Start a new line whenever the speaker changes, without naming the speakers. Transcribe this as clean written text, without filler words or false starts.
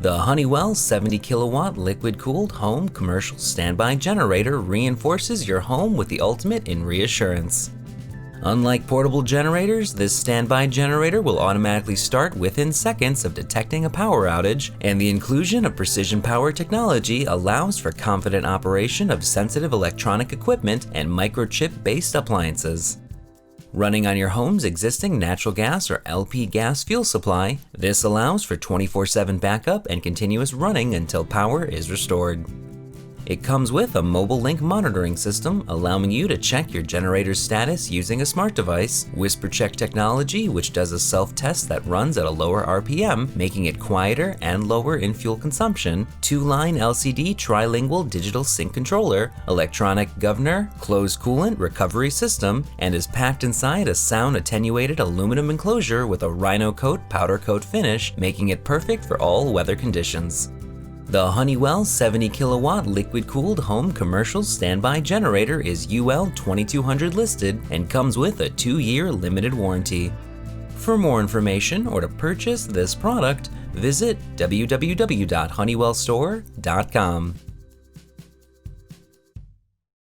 The Honeywell 70 kilowatt liquid-cooled home commercial standby generator reinforces your home with the ultimate in reassurance. Unlike portable generators, this standby generator will automatically start within seconds of detecting a power outage, and the inclusion of precision power technology allows for confident operation of sensitive electronic equipment and microchip-based appliances. Running on your home's existing natural gas or LP gas fuel supply, this allows for 24/7 backup and continuous running until power is restored. It comes with a mobile link monitoring system, allowing you to check your generator's status using a smart device, whisper check technology, which does a self-test that runs at a lower RPM, making it quieter and lower in fuel consumption, 2-line LCD trilingual digital sync controller, electronic governor, closed coolant recovery system, and is packed inside a sound-attenuated aluminum enclosure with a rhino coat powder coat finish, making it perfect for all weather conditions. The Honeywell 70 kilowatt liquid-cooled home commercial standby generator is UL 2200 listed and comes with a 2-year limited warranty. For more information or to purchase this product, visit www.honeywellstore.com.